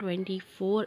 24।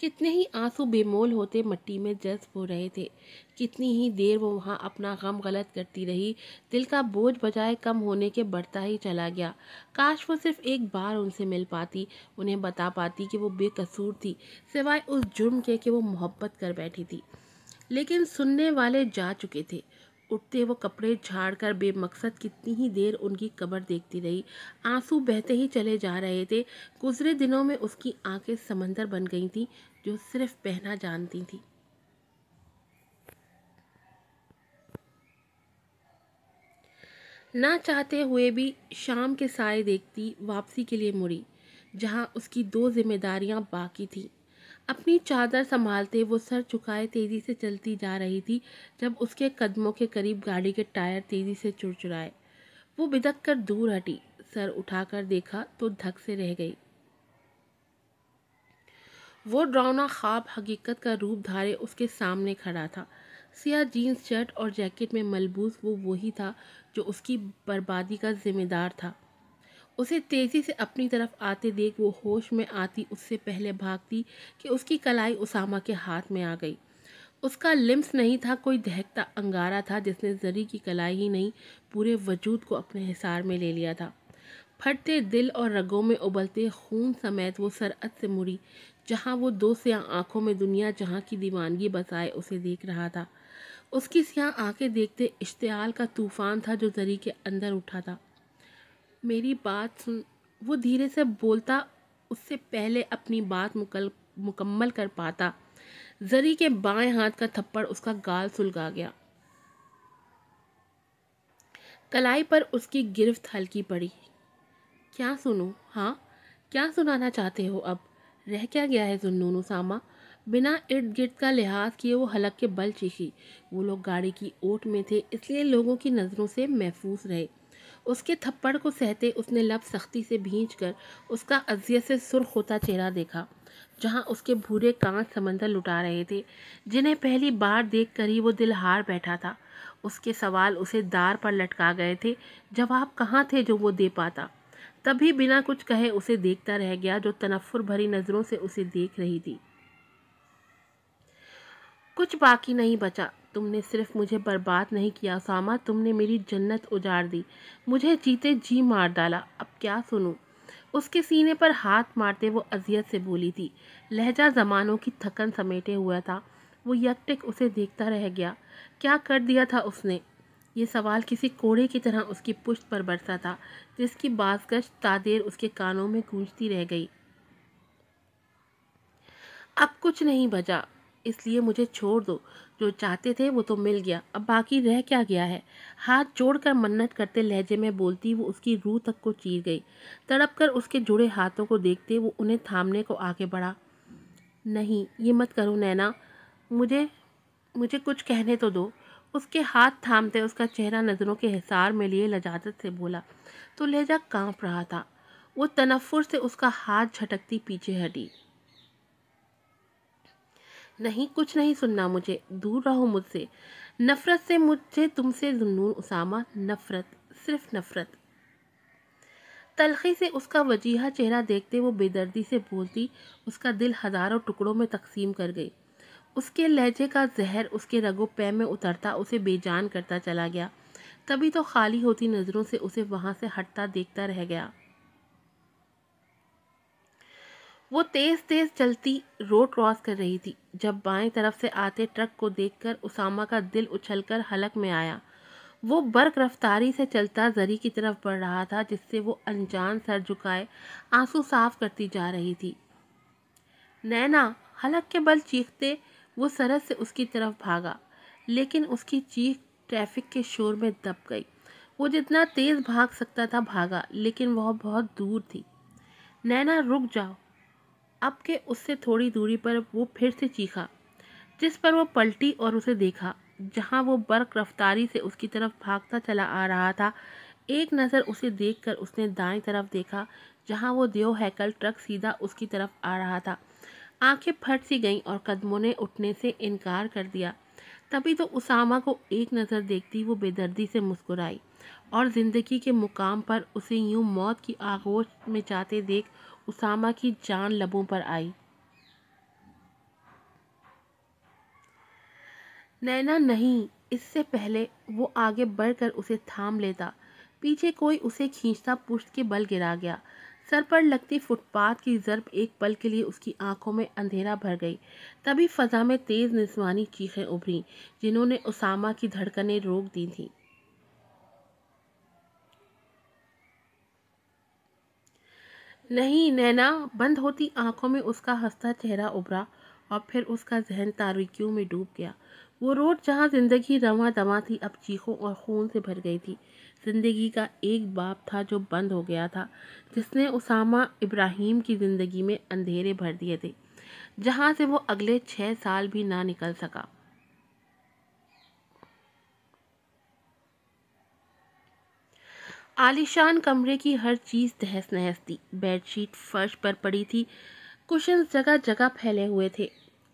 کتنے ہی آنسو بے مول ہوتے مٹی میں جذب ہو رہے تھے، کتنی ہی دیر وہ وہاں اپنا غم غلط کرتی رہی، دل کا بوجھ بجائے کم ہونے کے بڑھتا ہی چلا گیا۔ کاش وہ صرف ایک بار ان سے مل پاتی، انہیں بتا پاتی کہ وہ بے قصور تھی، سوائے اس جرم کے کہ وہ محبت کر بیٹھی تھی۔ لیکن سننے والے جا چکے تھے۔ اٹھتے وہ کپڑے جھاڑ کر بے مقصد کتنی ہی دیر ان کی قبر دیکھتی رہی، آنسو بہتے ہی چلے جا رہے تھے۔ گزرے دنوں میں اس کی آنکھیں سمندر بن گئی تھیں جو صرف بہنا جانتی تھی۔ نہ چاہتے ہوئے بھی شام کے سائے دیکھتی واپسی کے لیے مڑی، جہاں اس کی دو ذمہ داریاں باقی تھیں۔ اپنی چادر سنبھالتے وہ سر جھکائے تیزی سے چلتی جا رہی تھی جب اس کے قدموں کے قریب گاڑی کے ٹائر تیزی سے چڑچڑائے۔ وہ بدک کر دور ہٹی، سر اٹھا کر دیکھا تو دھک سے رہ گئی۔ وہ ڈراؤنا خواب حقیقت کا روپ دھارے اس کے سامنے کھڑا تھا۔ سیاہ جینز شرٹ اور جیکٹ میں ملبوس وہ وہی تھا جو اس کی بربادی کا ذمہ دار تھا۔ اسے تیزی سے اپنی طرف آتے دیکھ وہ ہوش میں آتی اس سے پہلے بھاگتی کہ اس کی کلائی اسامہ کے ہاتھ میں آ گئی۔ اس کا لمس نہیں تھا، کوئی دہکتا انگارہ تھا جس نے زری کی کلائی ہی نہیں پورے وجود کو اپنے حصار میں لے لیا تھا۔ پھٹتے دل اور رگوں میں ابلتے خون سمیت وہ سرعت سے مڑی، جہاں وہ دو سیاہ آنکھوں میں دنیا جہاں کی دیوانگی بسائے اسے دیکھ رہا تھا۔ اس کی سیاہ آنکھیں دیکھتے اشتعال کا طوفان تھا جو زری کے اندر اٹھا تھا۔ میری بات سن، وہ دھیرے سے بولتا اس سے پہلے اپنی بات مکمل کر پاتا۔ زری کے بائیں ہاتھ کا تھپڑ اس کا گال سلگا گیا۔ کلائی پر اس کی گرفت ہلکی پڑی۔ کیا سنوں؟ ہاں، کیا سنانا چاہتے ہو اب؟ رہ کیا گیا ہے ذوالنون اسامہ؟ بنا ارد گرد کا لحاظ کیے وہ حلق کے بل چیخی۔ وہ لوگ گاڑی کی اوٹ میں تھے، اس لیے لوگوں کی نظروں سے محفوظ رہے۔ اس کے تھپڑ کو سہتے اس نے لب سختی سے بھینچ کر اس کا اذیت سے سرخ ہوتا چہرہ دیکھا، جہاں اس کے بھورے کانچ سمندر لٹا رہے تھے، جنہیں پہلی بار دیکھ کر ہی وہ دل ہار بیٹھا تھا۔ اس کے سوال اسے دار پر لٹکا گئے تھے، جواب کہاں تھے جو وہ دے پاتا؟ تبھی بنا کچھ کہے اسے دیکھتا رہ گیا جو تنفر بھری نظروں سے اسے دیکھ رہی تھی۔ کچھ باقی نہیں بچا۔ تم نے صرف مجھے برباد نہیں کیا اسامہ، تم نے میری جنت اجاڑ دی، مجھے جیتے جی مار ڈالا۔ اب کیا سنوں؟ اس کے سینے پر ہاتھ مارتے وہ اذیت سے بولی تھی۔ لہجہ زمانوں کی تھکن سمیٹے ہوا تھا۔ وہ یک ٹک اسے دیکھتا رہ گیا۔ کیا کر دیا تھا اس نے؟ یہ سوال کسی کوڑے کی طرح اس کی پشت پر برسا تھا، جس کی بازگشت تادیر اس کے کانوں میں گونجتی رہ گئی۔ اب کچھ نہیں بچا، اس لیے مجھے چھوڑ دو۔ جو چاہتے تھے وہ تو مل گیا، اب باقی رہ کیا گیا ہے؟ ہاتھ جوڑ کر منت کرتے لہجے میں بولتی وہ اس کی روح تک کو چیر گئی۔ تڑپ کر اس کے جڑے ہاتھوں کو دیکھتے وہ انہیں تھامنے کو آگے بڑھا۔ نہیں، یہ مت کرو نینا، مجھے کچھ کہنے تو دو۔ اس کے ہاتھ تھامتے اس کا چہرہ نظروں کے حصار میں لیے لجاجت سے بولا تو لہجہ کانپ رہا تھا۔ وہ تنفر سے اس کا ہاتھ جھٹکتی پیچھے ہٹی۔ نہیں، کچھ نہیں سننا مجھے، دور رہو مجھ سے، نفرت سے مجھے تم سے ذوالنون اسامہ، نفرت، صرف نفرت۔ تلخی سے اس کا وجیحہ چہرہ دیکھتے وہ بے دردی سے بولتی، اس کا دل ہزاروں ٹکڑوں میں تقسیم کر گئی۔ اس کے لہجے کا زہر اس کے رگ و پے میں اترتا اسے بے جان کرتا چلا گیا۔ تبھی تو خالی ہوتی نظروں سے اسے وہاں سے ہٹتا دیکھتا رہ گیا۔ وہ تیز تیز چلتی روڈ کراس کر رہی تھی جب بائیں طرف سے آتے ٹرک کو دیکھ کر اسامہ کا دل اچھل کر حلق میں آیا۔ وہ برق رفتاری سے چلتا زری کی طرف بڑھ رہا تھا جس سے وہ انجان سر جھکائے آنسو صاف کرتی جا رہی تھی۔ نینا! حلق کے بل چیختے وہ سرعت سے اس کی طرف بھاگا، لیکن اس کی چیخ ٹریفک کے شور میں دب گئی۔ وہ جتنا تیز بھاگ سکتا تھا بھاگا، لیکن وہ بہت دور تھی۔ نینا رک جاؤ! اب کہ اس سے تھوڑی دوری پر وہ پھر سے چیخا، جس پر وہ پلٹی اور اسے دیکھا، جہاں وہ برق رفتاری سے اس کی طرف بھاگتا چلا آ رہا تھا۔ ایک نظر اسے دیکھ کر اس نے دائیں طرف دیکھا، جہاں وہ دیو ہیکل ٹرک سیدھا اس کی طرف آ رہا تھا۔ آنکھیں پھٹ سی گئیں اور قدموں نے اٹھنے سے انکار کر دیا۔ تبھی تو اسامہ کو ایک نظر دیکھتی وہ بے دردی سے مسکرائی، اور زندگی کے مقام پر اسے یوں موت کی آغوش میں جاتے دیکھ اسامہ کی جان لبوں پر آئی۔ نینا نہیں، اس سے پہلے وہ آگے بڑھ کر اسے تھام لیتا، پیچھے کوئی اسے کھینچتا پشت کے بل گرا گیا۔ سر پر لگتی فٹ پاتھ کی ضرب ایک پل کے لیے اس کی آنکھوں میں اندھیرا بھر گئی۔ تبھی فضا میں تیز نسوانی چیخیں ابھریں جنہوں نے اسامہ کی دھڑکنیں روک دی تھیں۔ نہیں نینا، بند ہوتی آنکھوں میں اس کا ہنستا چہرہ ابھرا اور پھر اس کا ذہن تاریکیوں میں ڈوب گیا۔ وہ روڈ جہاں زندگی رواں دواں تھی اب چیخوں اور خون سے بھر گئی تھی۔ زندگی کا ایک باب تھا جو بند ہو گیا تھا، جس نے اسامہ ابراہیم کی زندگی میں اندھیرے بھر دیے تھے، جہاں سے وہ اگلے 6 سال بھی نہ نکل سکا۔ عالیشان کمرے کی ہر چیز تہس نہس تھی۔ بیڈ شیٹ فرش پر پڑی تھی، کشنز جگہ جگہ پھیلے ہوئے تھے،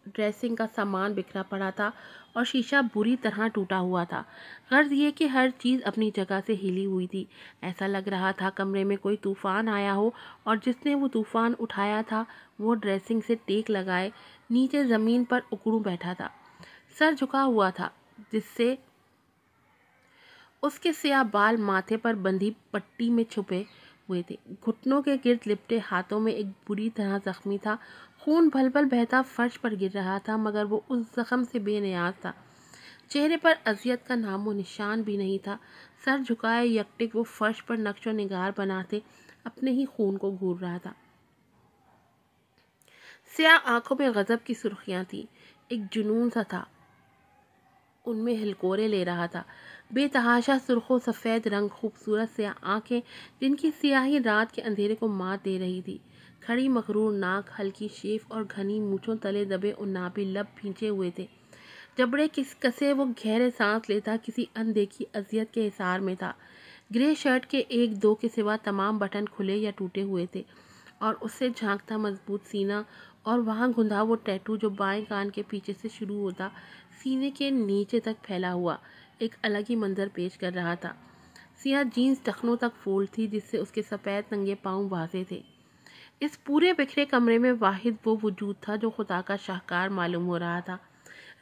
ڈریسنگ کا سامان بکھرا پڑا تھا اور شیشہ بری طرح ٹوٹا ہوا تھا۔ غرض یہ کہ ہر چیز اپنی جگہ سے ہلی ہوئی تھی۔ ایسا لگ رہا تھا کمرے میں کوئی طوفان آیا ہو اور جس نے وہ طوفان اٹھایا تھا وہ ڈریسنگ سے ٹیک لگائے نیچے زمین پر اکڑوں بیٹھا تھا، سر جھکا ہوا تھا، جس سے اس کے سیاہ بال ماتھے پر بندھی پٹی میں چھپے ہوئے تھے۔ گھٹنوں کے گرد لپٹے ہاتھوں میں ایک بری طرح زخمی تھا، خون بھل بھل بہتا فرش پر گر رہا تھا، مگر وہ اس زخم سے بے نیاز تھا۔ چہرے پر اذیت کا نام و نشان بھی نہیں تھا۔ سر جھکائے یکٹک وہ فرش پر نقش و نگار بناتے اپنے ہی خون کو گھور رہا تھا۔ سیاہ آنکھوں میں غضب کی سرخیاں تھیں، ایک جنون سا تھا ان میں ہلکورے لے رہا تھا۔ بے تحاشا سرخ و سفید رنگ، خوبصورت سیاہ آنکھیں جن کی سیاہی رات کے اندھیرے کو مات دے رہی تھی، کھڑی مغرور ناک، ہلکی شیف اور گھنی مونچھوں تلے دبے عنابی لب بھینچے ہوئے تھے، جبڑے کسے وہ گہرے سانس لیتا کسی اندیکھی اذیت کے حصار میں تھا۔ گرے شرٹ کے ایک دو کے سوا تمام بٹن کھلے یا ٹوٹے ہوئے تھے اور اس سے جھانکتا مضبوط سینہ اور وہاں گھندا وہ ٹیٹو جو بائیں کان کے پیچھے سے شروع ہوتا سینے کے نیچے تک پھیلا ہوا ایک الگ ہی منظر پیش کر رہا تھا۔ سیاہ جینز ٹخنوں تک فولڈ تھی جس سے اس کے سفید ننگے پاؤں واضح تھے۔ اس پورے بکھرے کمرے میں واحد وہ وجود تھا جو خدا کا شاہکار معلوم ہو رہا تھا۔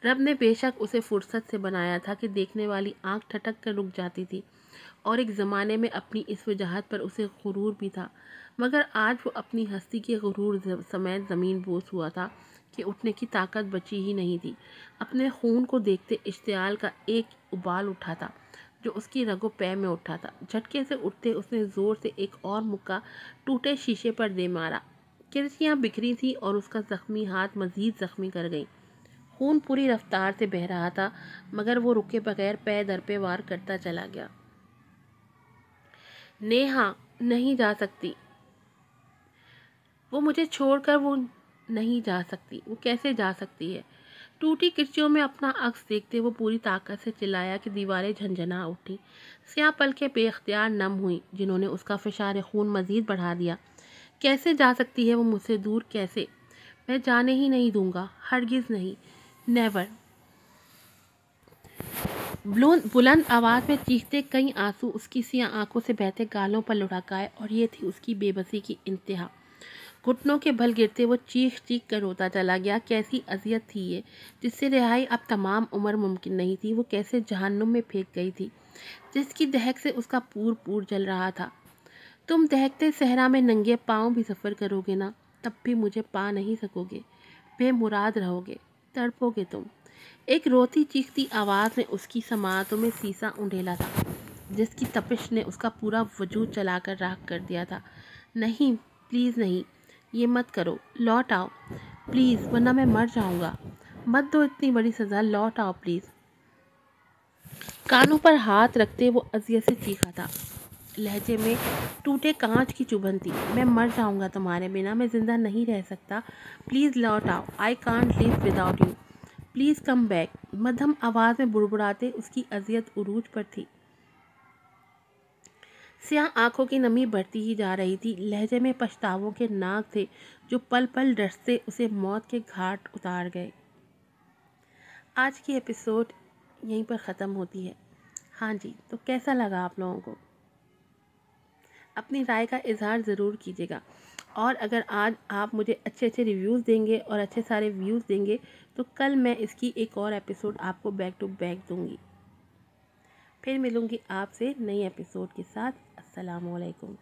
رب نے بے شک اسے فرصت سے بنایا تھا کہ دیکھنے والی آنکھ ٹھٹک کر رک جاتی تھی، اور ایک زمانے میں اپنی اس وجاہت پر اسے غرور بھی تھا، مگر آج وہ اپنی ہستی کے غرور سمیت زمین بوس ہوا تھا کہ اٹھنے کی طاقت بچی ہی نہیں تھی۔ اپنے خون کو دیکھتے اشتعال کا ایک ابال اٹھا تھا جو اس کی رگ و پے میں اٹھا تھا۔ جھٹکے سے اٹھتے اس نے زور سے ایک اور مکہ ٹوٹے شیشے پر دے مارا۔ کرسیاں بکھری تھی اور اس کا زخمی ہاتھ مزید زخمی کر گئی۔ خون پوری رفتار سے بہہ رہا تھا مگر وہ رکے بغیر پے در پے وار کرتا چلا گیا۔ نیہا نہیں جا سکتی، وہ مجھے چھوڑ کر وہ نہیں جا سکتی، وہ کیسے جا سکتی ہے؟ ٹوٹی کرسیوں میں اپنا عکس دیکھتے وہ پوری طاقت سے چلایا کہ دیواریں جھنجھنا اٹھی۔ سیاہ پلکیں بے اختیار نم ہوئیں جنہوں نے اس کا فشار خون مزید بڑھا دیا۔ کیسے جا سکتی ہے وہ مجھ سے دور؟ کیسے؟ میں جانے ہی نہیں دوں گا، ہرگز نہیں، نیور۔ بلند آواز میں چیختے کئی آنسو اس کی سیاہ آنکھوں سے بہتے گالوں پر لڑھک آئے اور یہ تھی اس کی بے بسی کی انتہا۔ گھٹنوں کے بل گرتے وہ چیخ چیخ کر روتا چلا گیا۔ کیسی اذیت تھی یہ جس سے رہائی اب تمام عمر ممکن نہیں تھی۔ وہ کیسے جہنم میں پھینک گئی تھی جس کی دہک سے اس کا پور پور جل رہا تھا۔ تم دہکتے صحرا میں ننگے پاؤں بھی سفر کرو گے نا، تب بھی مجھے پا نہیں سکو گے، بے مراد رہو گے، تڑپو گے تم۔ ایک روتی چیختی آواز نے اس کی سماعتوں میں سیسا اونڈیلا تھا جس کی تپش نے اس کا پورا وجود چلا کر راکھ کر دیا تھا۔ نہیں، پلیز نہیں، یہ مت کرو، لوٹ آؤ پلیز، ورنہ میں مر جاؤں گا، مت دو اتنی بڑی سزا، لوٹ آؤ پلیز۔ کانوں پر ہاتھ رکھتے وہ اذیت سے چیخا تھا، لہجے میں ٹوٹے کانچ کی چبھن تھی۔ میں مر جاؤں گا تمہارے بنا، میں زندہ نہیں رہ سکتا، پلیز لوٹ آؤ، I can't leave without you, please come back. مدھم آواز میں بڑبڑاتے اس کی اذیت عروج پر تھی۔ سیاہ آنکھوں کی نمی بڑھتی ہی جا رہی تھی، لہجے میں پچھتاووں کے ناگ تھے جو پل پل ڈستے اسے موت کے گھاٹ اتار گئے۔ آج کی ایپیسوڈ یہیں پر ختم ہوتی ہے۔ ہاں جی، تو کیسا لگا آپ لوگوں کو؟ اپنی رائے کا اظہار ضرور کیجیے گا اور اگر آج آپ مجھے اچھے اچھے ریویوز دیں گے اور اچھے سارے ویوز دیں گے تو کل میں اس کی ایک اور ایپیسوڈ آپ کو بیک ٹو بیک دوں گی۔ پھر ملوں گی آپ سے نئی ایپیسوڈ کے ساتھ۔ السلام علیکم۔